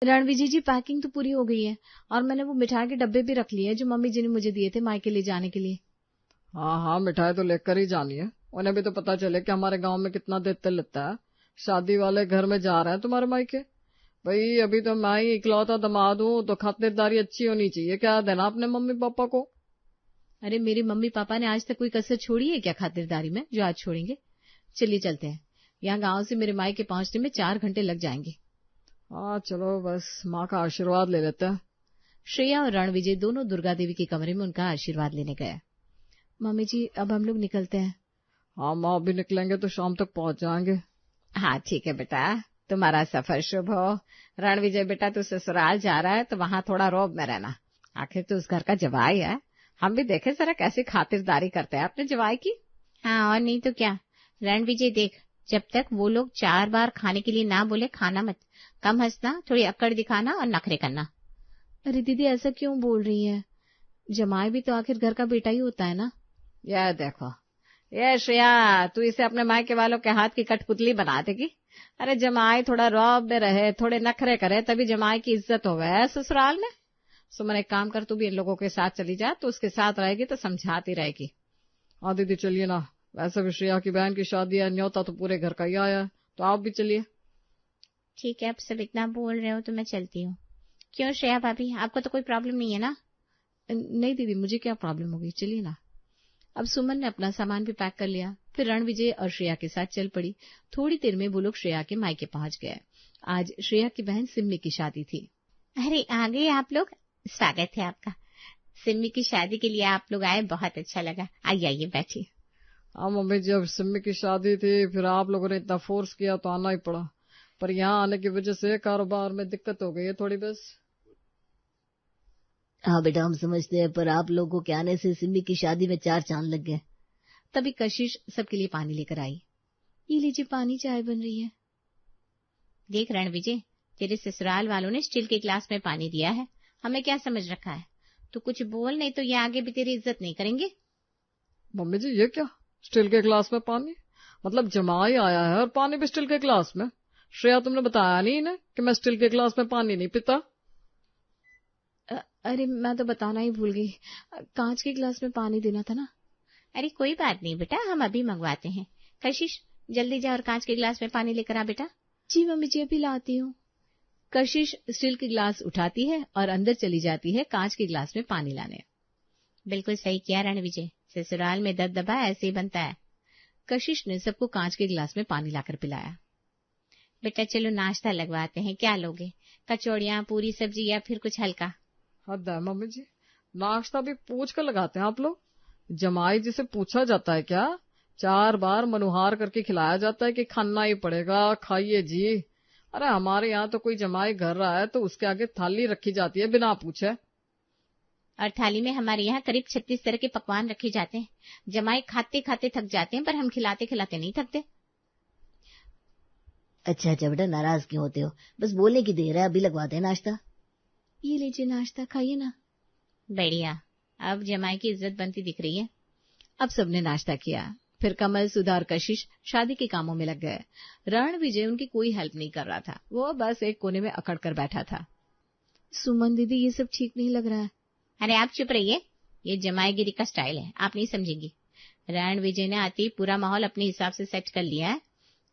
रणविजय जी, packing तो पूरी हो गई है और मैंने वो मिठाई के डब्बे भी रख लिए हैं जो मम्मी जी ने मुझे दिए थे मायके ले जाने के लिए। हाँ हाँ, मिठाई तो लेकर ही जानी है। उन्हें भी तो पता चले कि हमारे गांव में कितना देते लेता है। शादी वाले घर में जा रहे हैं तुम्हारे मायके। भाई अभी तो मैं ही इकलौता दामाद हूँ, तो खातिरदारी अच्छी होनी चाहिए। क्या देना अपने मम्मी पापा को? अरे मेरे मम्मी पापा ने आज तक कोई कसर छोड़ी है क्या खातिरदारी में जो आज छोड़ेंगे? चलिए चलते हैं, यहाँ गांव से मेरे मायके पहुंचने में 4 घंटे लग जाएंगे। हाँ चलो, बस माँ का आशीर्वाद ले लेते हैं। श्रेया और रणविजय दोनों दुर्गा देवी के कमरे में उनका आशीर्वाद लेने गए। मम्मी जी, अब हम लोग निकलते हैं। हाँ माँ, अभी निकलेंगे तो शाम तक पहुंच जाएंगे। हाँ ठीक है बेटा, तुम्हारा सफर शुभ हो। रणविजय बेटा, तू ससुराल जा रहा है तो वहाँ थोड़ा रौब में रहना, आखिर तो उस घर का जवाई है। हम भी देखे जरा कैसी खातिरदारी करते हैं अपने जवाई की। हाँ और नहीं तो क्या। रणविजय देख, जब तक वो लोग 4 बार खाने के लिए ना बोले खाना मत। कम हंसना, थोड़ी अक्कड़ दिखाना और नखरे करना। अरे दीदी, ऐसा क्यों बोल रही है? जमाई भी तो आखिर घर का बेटा ही होता है ना। यह देखो, ये श्रेया, तू इसे अपने मायके वालों के हाथ की कठपुतली बना देगी। अरे जमाई थोड़ा रौब में रहे, थोड़े नखरे करे, तभी जमाई की इज्जत होवे ससुराल में। सुमन, एक काम कर, तू भी इन लोगों के साथ चली जा, तो उसके साथ रहेगी तो समझाती रहेगी। हाँ दीदी चलिए ना, वैसे भी श्रेया की बहन की शादी है, न्योता तो पूरे घर का ही आया है, तो आप भी चलिए। ठीक है, अब सब इतना बोल रहे हो तो मैं चलती हूँ। क्यों श्रेया भाभी, आपको तो कोई प्रॉब्लम नहीं है ना? नहीं दीदी, मुझे क्या प्रॉब्लम होगी, चलिए ना। अब सुमन ने अपना सामान भी पैक कर लिया, फिर रणविजय और श्रेया के साथ चल पड़ी। थोड़ी देर में वो लोग श्रेया के मायके पहुंच गए। आज श्रेया की बहन सिम्मी की शादी थी। अरे आ गए आप लोग, स्वागत है आपका। सिम्मी की शादी के लिए आप लोग आए, बहुत अच्छा लगा। आइए आइए बैठिए। हाँ मम्मी जी, अब सिम्मी की शादी थी, फिर आप लोगों ने इतना फोर्स किया तो आना ही पड़ा। पर यहाँ आने की वजह से कारोबार में दिक्कत हो गई है थोड़ी, बस। हाँ बेटा, हम समझते हैं, पर आप लोगों के आने से सिम्मी की शादी में 4 चांद लग गए। तभी कशिश सबके लिए पानी लेकर आई। ये लीजिए पानी, चाय बन रही है। देख रणविजय, तेरे ससुराल वालों ने स्टील के ग्लास में पानी दिया है, हमें क्या समझ रखा है? तू कुछ बोल, नहीं तो ये आगे भी तेरी इज्जत नहीं करेंगे। मम्मी जी ये क्या, स्टील के गिलास में पानी? मतलब जमाई आया है और पानी भी स्टील के गिलास में? श्रेया, तुमने बताया नहीं इन्हें कि मैं स्टील के गिलास में पानी नहीं पीता? अरे मैं तो बताना ही भूल गई, कांच के गिलास में पानी देना था ना। अरे कोई बात नहीं बेटा, हम अभी मंगवाते हैं। कशिश, जल्दी जा और कांच के गिलास में पानी लेकर आ बेटा। जी मम्मी जी, अभी लाती हूँ। कशिश स्टील के गिलास उठाती है और अंदर चली जाती है कांच के गिलास में पानी लाने। बिल्कुल सही किया रणविजय, ससुराल में दबदबा ऐसे ही बनता है। कशिश ने सबको कांच के गिलास में पानी लाकर पिलाया। बेटा चलो नाश्ता लगवाते हैं, क्या लोगे? कचौड़ियाँ, पूरी, सब्जी या फिर कुछ हल्का? हद है मम्मी जी, नाश्ता भी पूछ कर लगाते हैं आप लोग। जमाई जी से पूछा जाता है क्या? 4 बार मनुहार करके खिलाया जाता है कि खाना ही पड़ेगा, खाइए जी। अरे हमारे यहाँ तो कोई जमाई घर रहा है तो उसके आगे थाली रखी जाती है बिना पूछे। और थाली में हमारे यहाँ करीब 36 तरह के पकवान रखे जाते हैं। जमाई खाते खाते थक जाते हैं, पर हम खिलाते खिलाते नहीं थकते। अच्छा अच्छा बेटा, नाराज क्यों होते हो? बस बोलने की देर है, अभी लगवाते हैं नाश्ता। ये लीजिए नाश्ता, खाइए ना। बढ़िया, अब जमाई की इज्जत बनती दिख रही है। अब सबने नाश्ता किया, फिर कमल, सुधा और कशिश शादी के कामों में लग गए। रणविजय उनकी कोई हेल्प नहीं कर रहा था, वो बस एक कोने में अकड़ कर बैठा था। सुमन दीदी, ये सब ठीक नहीं लग रहा है। अरे आप चुप रहिए, ये जमाईगिरी का स्टाइल है, आप नहीं समझेंगी। रणविजय ने आते ही पूरा माहौल अपने हिसाब से सेट कर लिया है,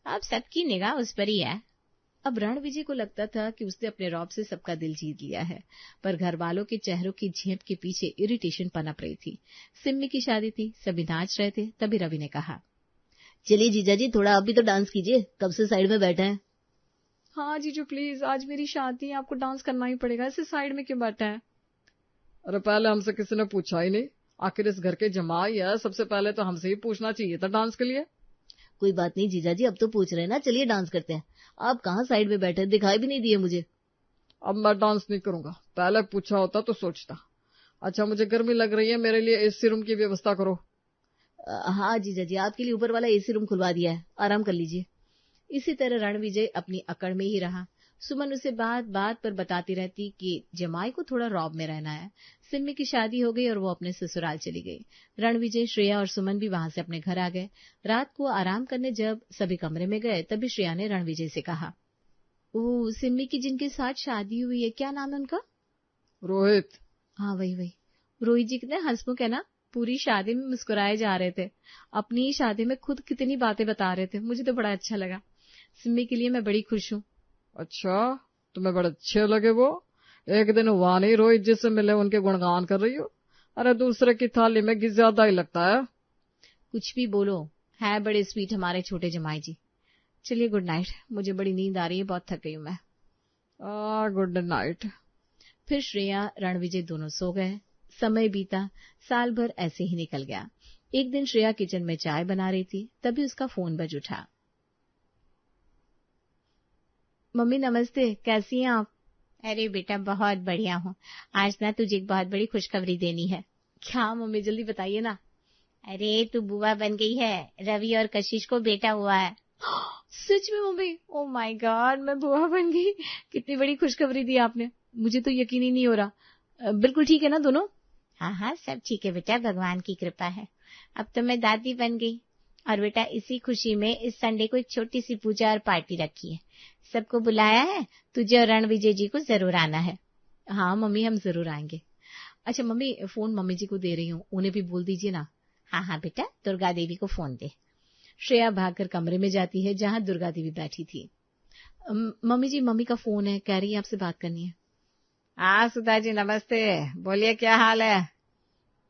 अब सबकी निगाह उस पर ही है। अब रणविजय को लगता था कि उसने अपने रौब से सबका दिल जीत लिया है, पर घर वालों के चेहरों की झेप के पीछे इरिटेशन पनप रही थी। सिम्मी की शादी थी, सभी नाच रहे थे, तभी रवि ने कहा, चलिए जीजा जी, थोड़ा आप भी तो डांस कीजिए, कब से साइड में बैठे हैं। हाँ जीजू प्लीज, आज मेरी शादी है, आपको डांस करना ही पड़ेगा, ऐसे साइड में क्यों बैठा है? अरे पहले हमसे किसी ने पूछा ही नहीं, आखिर इस घर के जमाई है, सबसे पहले तो हमसे ही पूछना चाहिए था डांस के लिए। कोई बात नहीं जीजा जी, अब तो पूछ रहे हैं ना, चलिए डांस करते हैं। आप कहाँ साइड में बैठे, दिखाई भी नहीं दिए मुझे। अब मैं डांस नहीं करूंगा, पहले पूछा होता तो सोचता। अच्छा मुझे गर्मी लग रही है, मेरे लिए एसी रूम की व्यवस्था करो। हाँ जीजा जी, आपके लिए ऊपर वाला एसी रूम खुलवा दिया है, आराम कर लीजिए। इसी तरह रणविजय अपनी अकड़ में ही रहा। सुमन उसे बात बात पर बताती रहती कि जमाई को थोड़ा रौब में रहना है। सिम्मी की शादी हो गई और वो अपने ससुराल चली गई। रणविजय, श्रेया और सुमन भी वहां से अपने घर आ गए। रात को आराम करने जब सभी कमरे में गए, तभी श्रेया ने रणविजय से कहा, ओ, सिम्मी की जिनके साथ शादी हुई है, क्या नाम है उनका? रोहित। हाँ वही। रोहित जी कितने हंसमुख है ना, पूरी शादी में मुस्कुराए जा रहे थे, अपनी शादी में खुद कितनी बातें बता रहे थे, मुझे तो बड़ा अच्छा लगा। सिम्मी के लिए मैं बड़ी खुश हूँ। अच्छा, तुम्हें बड़े अच्छे लगे वो? एक दिन हुआ नहीं रोहित जी से मिले उनके गुणगान कर रही हो। अरे दूसरे की थाली में घी ज्यादा ही लगता है। कुछ भी बोलो, है बड़े स्वीट हमारे छोटे जमाई जी। चलिए गुड नाइट, मुझे बड़ी नींद आ रही है, बहुत थक गई हूँ मैं। Good night. फिर श्रेया रणविजय दोनों सो गए। समय बीता, साल भर ऐसे ही निकल गया। एक दिन श्रेया किचन में चाय बना रही थी, तभी उसका फोन बज उठा। मम्मी नमस्ते, कैसी हैं आप? अरे बेटा बहुत बढ़िया हूँ। आज ना तुझे एक बहुत बड़ी खुशखबरी देनी है। क्या मम्मी, जल्दी बताइए ना। अरे तू बुआ बन गई है, रवि और कशिश को बेटा हुआ है। सच में मम्मी? ओ माय गॉड, मैं बुआ बन गई। कितनी बड़ी खुशखबरी दी आपने, मुझे तो यकीन ही नहीं हो रहा। बिल्कुल ठीक है ना दोनों? हाँ हाँ सब ठीक है बेटा, भगवान की कृपा है। अब तो मैं दादी बन गई। और बेटा इसी खुशी में इस संडे को एक छोटी सी पूजा और पार्टी रखी है, सबको बुलाया है। तुझे और रणविजय जी को जरूर आना है। हाँ मम्मी, हम जरूर आएंगे। अच्छा मम्मी, फोन मम्मी जी को दे रही हूँ, उन्हें भी बोल दीजिए ना। हाँ हाँ बेटा, दुर्गा देवी को फोन दे। श्रेया भागकर कमरे में जाती है जहाँ दुर्गा देवी बैठी थी। मम्मी जी, मम्मी का फोन है, कह रही है आपसे बात करनी है। हाँ सुधा जी नमस्ते, बोलिए क्या हाल है।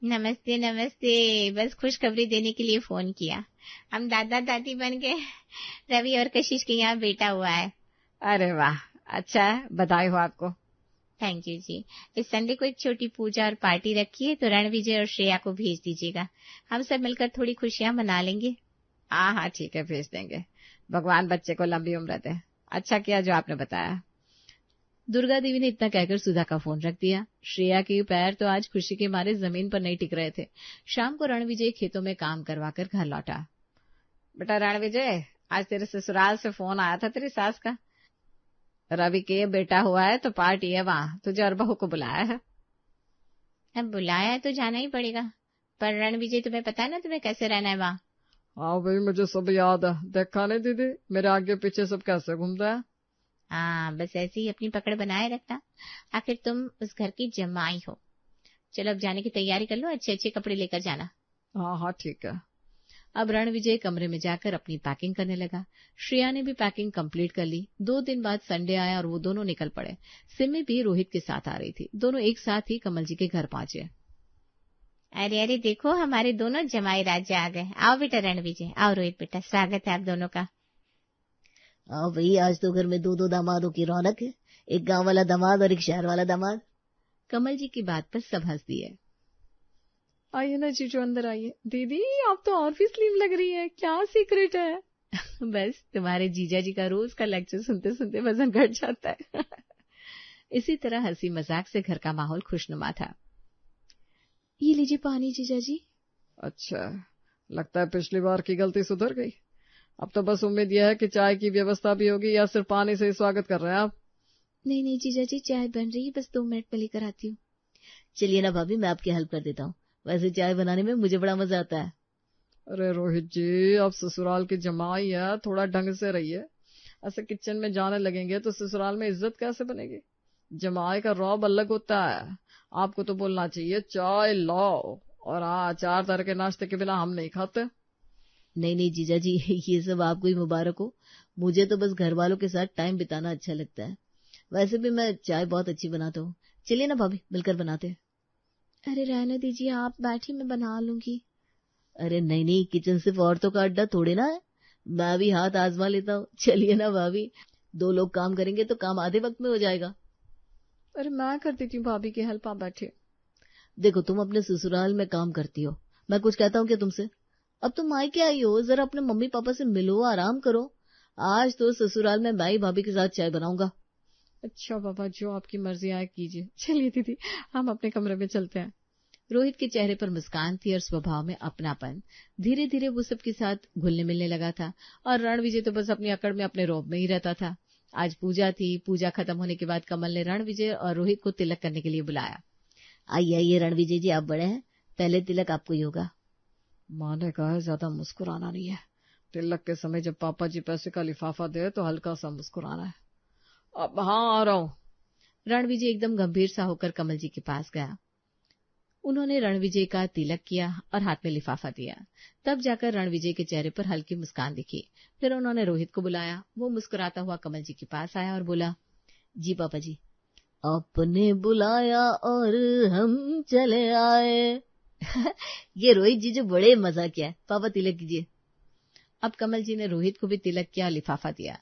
नमस्ते नमस्ते, बस खुशखबरी देने के लिए फोन किया। हम दादा दादी बन गए, रवि और कशिश के यहाँ बेटा हुआ है। अरे वाह, अच्छा है, बधाई हो आपको। थैंक यू जी। इस संडे को एक छोटी पूजा और पार्टी रखी है, तो रणविजय और श्रेया को भेज दीजिएगा, हम सब मिलकर थोड़ी खुशियां मना लेंगे। हाँ हाँ ठीक है, भेज देंगे। भगवान बच्चे को लंबी उम्र दे। अच्छा किया जो आपने बताया। दुर्गा देवी ने इतना कहकर सुधा का फोन रख दिया। श्रेया के पैर तो आज खुशी के मारे जमीन पर नहीं टिक रहे थे। शाम को रणविजय खेतों में काम करवाकर घर लौटा। बेटा रणविजय, आज तेरे ससुराल से फोन आया था तेरी सास का। रवि के बेटा हुआ है तो पार्टी है वहाँ, तुझे और बहू को बुलाया है। अब बुलाया है तो जाना ही पड़ेगा, पर रणविजय तुम्हें पता है ना तुम्हें कैसे रहना है वहाँ। हाँ भाई, मुझे सब याद है, देखा नहीं दीदी मेरे आगे पीछे सब कैसे घूमता है। हाँ बस ऐसे ही अपनी पकड़ बनाए रखना, आखिर तुम उस घर की जमाई हो। चलो अब जाने की तैयारी कर लो, अच्छे अच्छे कपड़े लेकर जाना। हाँ हाँ ठीक है। अब रणविजय कमरे में जाकर अपनी पैकिंग करने लगा। श्रेया ने भी पैकिंग कंप्लीट कर ली। 2 दिन बाद संडे आया और वो दोनों निकल पड़े। सिमी भी रोहित के साथ आ रही थी। दोनों एक साथ ही कमल जी के घर पहुंचे। अरे अरे देखो, हमारे दोनों जमाई राजा आ गए। आओ बेटा रणविजय, आओ रोहित बेटा, स्वागत है आप दोनों का। हाँ भाई, आज तो घर में 2 दामादों की रौनक है, एक गांव वाला दामाद और एक शहर वाला दामाद। कमल जी की बात पर सब हंस दिए। आइए ना जीजू, अंदर आइए। दीदी आप तो और भी स्लिम लग रही है, क्या सीक्रेट है। बस तुम्हारे जीजा जी का रोज का लेक्चर सुनते सुनते वजन घट जाता है। इसी तरह हंसी मजाक से घर का माहौल खुशनुमा था। ये लीजिए पानी जीजा जी। अच्छा, लगता है पिछली बार की गलती सुधर गई। अब तो बस उम्मीद यह है कि चाय की व्यवस्था भी होगी, या सिर्फ पानी से ही स्वागत कर रहे हैं आप। नहीं नहीं जीजा जी, चाय बन रही है, बस 2 मिनट में लेकर आती हूँ। चलिए ना भाभी, मैं आपकी हेल्प कर देता हूँ, वैसे चाय बनाने में मुझे बड़ा मजा आता है। अरे रोहित जी, आप ससुराल की जमाई है, थोड़ा ढंग से रहिए। ऐसे किचन में जाने लगेंगे तो ससुराल में इज्जत कैसे बनेगी। जमाई का रौब अलग होता है। आपको तो बोलना चाहिए चाय लाओ, और हाँ, 4 तरह के नाश्ते के बिना हम नहीं खाते। नहीं नहीं जीजा जी, ये सब आपको ही मुबारक हो। मुझे तो बस घर वालों के साथ टाइम बिताना अच्छा लगता है। वैसे भी मैं चाय बहुत अच्छी बनाता हूँ। चलिए ना भाभी, मिलकर बनाते हैं। अरे रहने दीजिए, आप बैठिए, मैं बना लूंगी। अरे नहीं नहीं, किचन सिर्फ औरतों का अड्डा थोड़े ना है, मैं भी हाथ आजमा लेता हूँ। चलिए ना भाभी, 2 लोग काम करेंगे तो काम आधे वक्त में हो जाएगा। अरे मैं कर देती हूँ भाभी की हेल्प, आप बैठिए। देखो, तुम अपने ससुराल में काम करती हो, मैं कुछ कहता हूँ क्या तुमसे? अब तुम मायके आई हो, जरा अपने मम्मी पापा से मिलो, आराम करो। आज तो ससुराल में मैं ही भाभी के साथ चाय बनाऊंगा। अच्छा बाबा, जो आपकी मर्जी आए कीजिए। चलिए दीदी, हम अपने कमरे में चलते हैं। रोहित के चेहरे पर मुस्कान थी और स्वभाव में अपनापन। धीरे धीरे वो सबके साथ घुलने मिलने लगा था, और रणविजय तो बस अपनी अकड़ में अपने रौब में ही रहता था। आज पूजा थी। पूजा खत्म होने के बाद कमल ने रणविजय और रोहित को तिलक करने के लिए बुलाया। आइए आइए रणविजय जी, आप बड़े हैं, पहले तिलक आपको ही होगा। माँ ने कहा है ज्यादा मुस्कुराना नहीं है। तिलक के समय जब पापा जी पैसे का लिफाफा दे तो हल्का सा मुस्कुराना है। अब हाँ, आ रहा हूँ। रणविजय एकदम गंभीर सा होकर कमल जी के पास गया। उन्होंने रणविजय का तिलक किया और हाथ में लिफाफा दिया। तब जाकर रणविजय के चेहरे पर हल्की मुस्कान दिखी। फिर उन्होंने रोहित को बुलाया। वो मुस्कुराता हुआ कमल जी के पास आया और बोला, जी पापा जी, आपने बुलाया और हम चले आए। ये रोहित जी जो बड़े मजा किया है। पापा तिलक कीजिए। अब कमल जी ने रोहित को भी तिलक किया, लिफाफा दिया।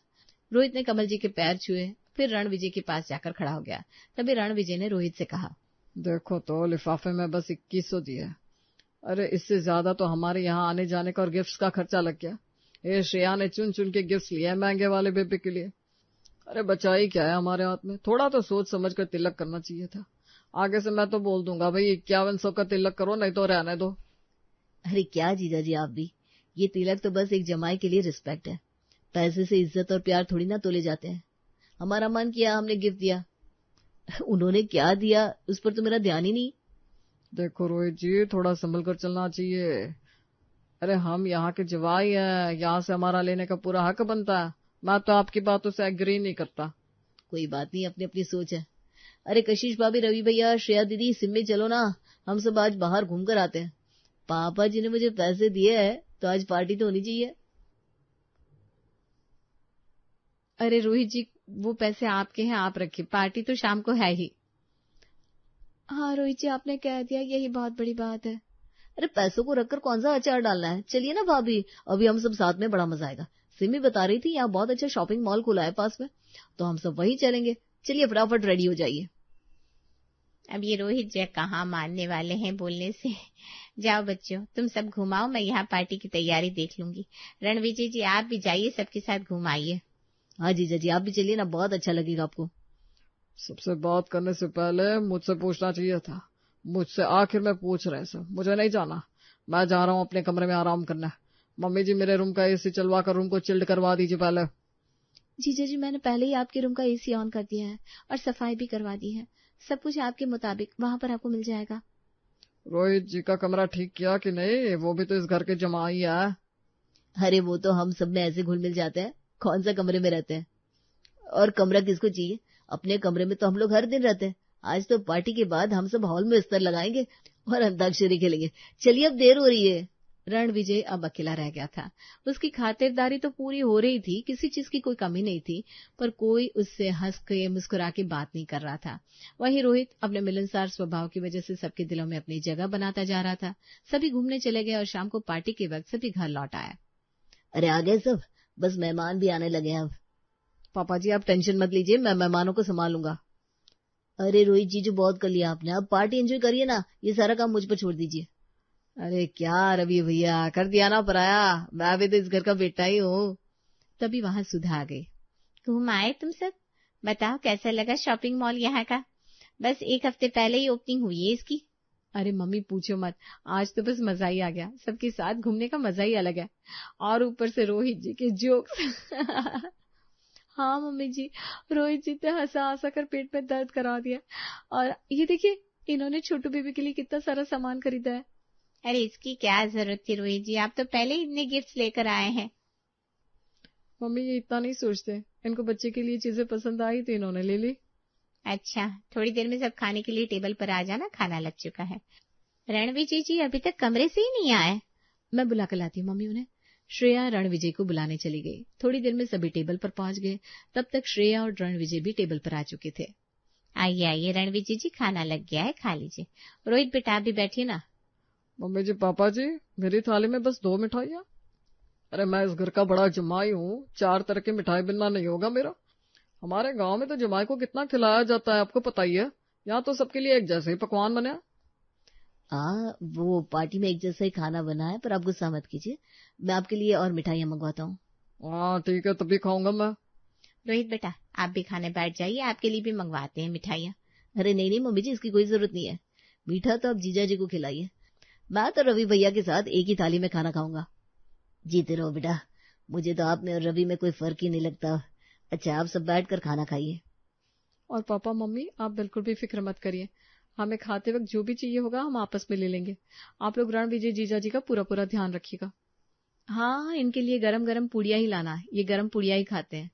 रोहित ने कमल जी के पैर छुए, फिर रणविजय के पास जाकर खड़ा हो गया। तभी रणविजय ने रोहित से कहा, देखो तो लिफाफे में बस 2100 दिए। अरे इससे ज्यादा तो हमारे यहाँ आने जाने का और गिफ्ट्स का खर्चा लग गया। ये श्रेया ने चुन चुन के गिफ्ट्स लिए महंगे वाले बेबी के लिए। अरे बचा ही क्या है हमारे हाथ में, थोड़ा तो सोच समझ कर तिलक करना चाहिए था। आगे से मैं तो बोल दूंगा, भाई 5100 का तिलक करो, नहीं तो रहने दो। अरे क्या जीजा जी आप भी, ये तिलक तो बस एक जमाई के लिए रिस्पेक्ट है। पैसे से इज्जत और प्यार थोड़ी ना तोले जाते हैं। हमारा मन किया, हमने गिफ्ट दिया। उन्होंने क्या दिया उस पर तो मेरा ध्यान ही नहीं। देखो रोहित जी, थोड़ा संभल कर चलना चाहिए। अरे हम यहाँ के जवाई हैं, यहाँ से हमारा लेने का पूरा हक बनता है। मैं तो आपकी बातों से एग्री नहीं करता। कोई बात नहीं, अपनी अपनी सोच है। अरे कशिश भाभी, रवि भैया, श्रेया दीदी, सिम्मी, चलो ना, हम सब आज बाहर घूम कर आते हैं। पापा जी ने मुझे पैसे दिए हैं तो आज पार्टी तो होनी चाहिए। अरे रोहित जी, वो पैसे आपके हैं, आप रखिए, पार्टी तो शाम को है ही। हाँ रोहित जी, आपने कह दिया, यही बहुत बड़ी बात है। अरे पैसों को रखकर कौन सा अचार डालना है। चलिए ना भाभी, अभी हम सब साथ में, बड़ा मजा आएगा। सिमी बता रही थी यहाँ बहुत अच्छा शॉपिंग मॉल खुला है पास में, तो हम सब वहीं चलेंगे। चलिए फटाफट रेडी हो जाइए। अब ये रोहित जी कहाँ मानने वाले हैं बोलने से। जाओ बच्चों, तुम सब घुमाओ, मैं यहाँ पार्टी की तैयारी देख लूंगी। रणविजय जी आप भी जाइए, सबके साथ घुमाइए। हाँ जीजा जी, आप भी चलिए ना, बहुत अच्छा लगेगा आपको। सबसे बात करने से पहले मुझसे पूछना चाहिए था। मुझसे आखिर में पूछ रहे हैं सब। मुझे नहीं जाना, मैं जा रहा हूँ अपने कमरे में आराम करने। मम्मी जी मेरे रूम का एसी चलवा कर रूम को चिल्ड करवा दीजिए पहले। जीजा जी, मैंने पहले ही आपके रूम का एसी ऑन कर दिया है और सफाई भी करवा दी है। सब कुछ आपके मुताबिक वहां पर आपको मिल जाएगा। रोहित जी का कमरा ठीक किया कि नहीं? वो भी तो इस घर के जमाई है। अरे वो तो हम सब में ऐसे घुल मिल जाते हैं, कौन सा कमरे में रहते हैं। और कमरा किसको चाहिए, अपने कमरे में तो हम लोग हर दिन रहते हैं। आज तो पार्टी के बाद हम सब हॉल में बिस्तर लगाएंगे और अंताक्षरी खेलेंगे। चलिए अब देर हो रही है। रणविजय अब अकेला रह गया था। उसकी खातिरदारी तो पूरी हो रही थी, किसी चीज की कोई कमी नहीं थी, पर कोई उससे हंस के मुस्कुरा के बात नहीं कर रहा था। वहीं रोहित अपने मिलनसार स्वभाव की वजह से सबके दिलों में अपनी जगह बनाता जा रहा था। सभी घूमने चले गए और शाम को पार्टी के वक्त सभी घर लौट आए। अरे आ गए सब, बस मेहमान भी आने लगे हैं अब। पापा जी आप टेंशन मत लीजिए, मैं मेहमानों को संभालूंगा। अरे रोहित जी, जो बहुत कर लिया आपने, अब पार्टी एंजॉय करिए ना, ये सारा काम मुझ पर छोड़ दीजिए। अरे क्या रवि भैया, कर दिया ना पराया, मैं भी तो इस घर का बेटा ही हूँ। तभी वहां सुधा आ गई। घूम आए तुम सब? बताओ कैसा लगा शॉपिंग मॉल यहाँ का? बस 1 हफ्ते पहले ही ओपनिंग हुई है इसकी। अरे मम्मी पूछो मत, आज तो बस मजा ही आ गया। सबके साथ घूमने का मजा ही अलग है, और ऊपर से रोहित जी के जोक्स। हाँ मम्मी जी, रोहित जी ने हंसा हंसा कर पेट में दर्द करा दिया। और ये देखिए, इन्होंने छोटू बेबी के लिए कितना सारा सामान खरीदा है। अरे इसकी क्या जरूरत थी रोहित जी, आप तो पहले ही इतने गिफ्ट्स लेकर आए हैं। मम्मी ये इतना नहीं सोचते, इनको बच्चे के लिए चीजें पसंद आई तो इन्होंने ले ली। अच्छा, थोड़ी देर में सब खाने के लिए टेबल पर आ जाना, खाना लग चुका है। रणविजय जी अभी तक कमरे से ही नहीं आए। मैं बुला कर लाती हूँ मम्मी उन्हें। श्रेया रणविजय को बुलाने चली गई। थोड़ी देर में सभी टेबल पर पहुंच गए। तब तक श्रेया और रणविजय भी टेबल पर आ चुके थे। आइए आइए रणविजय जी, खाना लग गया है, खा लीजिए। रोहित बेटा आप भी बैठिए ना। मम्मी जी पापा जी, मेरी थाली में बस 2 मिठाइयाँ। अरे मैं इस घर का बड़ा जमाई हूँ, 4 तरह की मिठाई बिनना नहीं होगा मेरा। हमारे गांव में तो जमाई को कितना खिलाया जाता है आपको पता ही है। यहाँ तो सबके लिए एक जैसे ही पकवान बने। वो पार्टी में एक जैसा ही खाना बना है, पर आप गुस्सा मत कीजिए, मैं आपके लिए और मिठाइयाँ मंगवाता हूँ। हाँ ठीक है, तभी खाऊंगा मैं। रोहित बेटा आप भी खाने बैठ जाइए, आपके लिए भी मंगवाते हैं मिठाइयाँ। अरे नहीं नहीं मम्मी जी, इसकी कोई जरूरत नहीं है। मीठा तो आप जीजा जी को खिलाइए, मैं तो रवि भैया के साथ एक ही थाली में खाना खाऊंगा। जीते रहो बेटा, मुझे तो आप में और रवि में कोई फर्क ही नहीं लगता। अच्छा आप सब बैठ कर खाना खाइए। और पापा मम्मी आप बिल्कुल भी फिक्र मत करिए, हमें खाते वक्त जो भी चाहिए होगा हम आपस में ले लेंगे। आप लोग रणविजय जीजा जी का पूरा पूरा ध्यान रखिएगा। हाँ, इनके लिए गरम गरम पुड़िया ही लाना, ये गरम पुड़िया ही खाते हैं।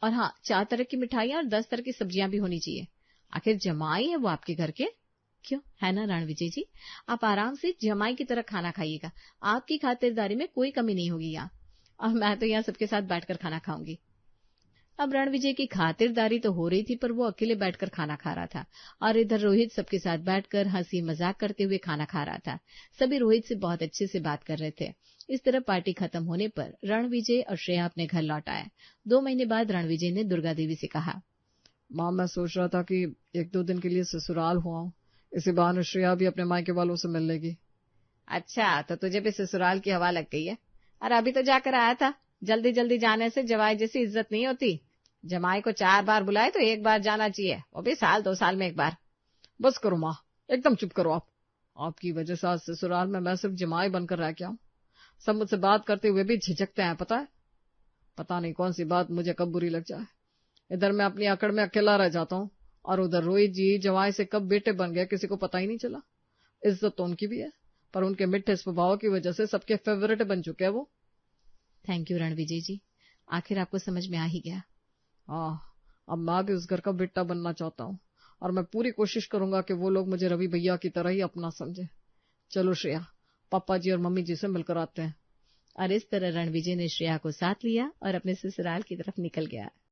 और हाँ, 4 तरह की मिठाइयां और 10 तरह की सब्जियां भी होनी चाहिए। आखिर जमाई है वो आपके घर के। क्यों, है ना रणविजय जी? आप आराम से जमाई की तरह खाना खाइएगा। आपकी खातिरदारी में कोई कमी नहीं होगी यहाँ। और मैं तो यहाँ सबके साथ बैठकर खाना खाऊंगी। अब रणविजय की खातिरदारी तो हो रही थी, पर वो अकेले बैठकर खाना खा रहा था और इधर रोहित सबके साथ बैठकर हंसी मजाक करते हुए खाना खा रहा था। सभी रोहित से बहुत अच्छे से बात कर रहे थे। इस तरह पार्टी खत्म होने पर रणविजय और श्रेया अपने घर लौट आए। 2 महीने बाद रणविजय ने दुर्गा देवी से कहा, माँ, मैं सोच रहा था कि 1-2 दिन के लिए ससुराल हुआ हूँ, इसी बहाने श्रेया भी अपने मायके वालों से मिल लेगी। अच्छा, तो तुझे भी ससुराल की हवा लग गई है। अरे अभी तो जाकर आया था। जल्दी जल्दी जाने से जवाई जैसी इज्जत नहीं होती। जमाई को 4 बार बुलाए तो 1 बार जाना चाहिए, वो भी साल 2 साल में 1 बार। बस करो माँ, एकदम चुप करो आप। आपकी वजह से आज ससुराल में मैं सिर्फ जमाई बनकर रह गया हूँ। सब मुझसे बात करते हुए भी झिझकते हैं, पता है? पता नहीं कौन सी बात मुझे कब बुरी लग जाए। इधर मैं अपनी अकड़ में अकेला रह जाता हूँ और उधर रोहित जी जवाई से कब बेटे बन गए किसी को पता ही नहीं चला। इज्जत तो उनकी भी है, पर उनके मिठे स्वभाव की वजह से सबके फेवरेट बन चुके हैं वो। थैंक यू रणविजय जी, आखिर आपको समझ में आ ही गया। अब मैं भी उस घर का बेटा बनना चाहता हूँ और मैं पूरी कोशिश करूंगा कि वो लोग मुझे रवि भैया की तरह ही अपना समझे। चलो श्रेया, पापा जी और मम्मी जी से मिलकर आते हैं। और इस तरह रणविजय ने श्रेया को साथ लिया और अपने ससुराल की तरफ निकल गया।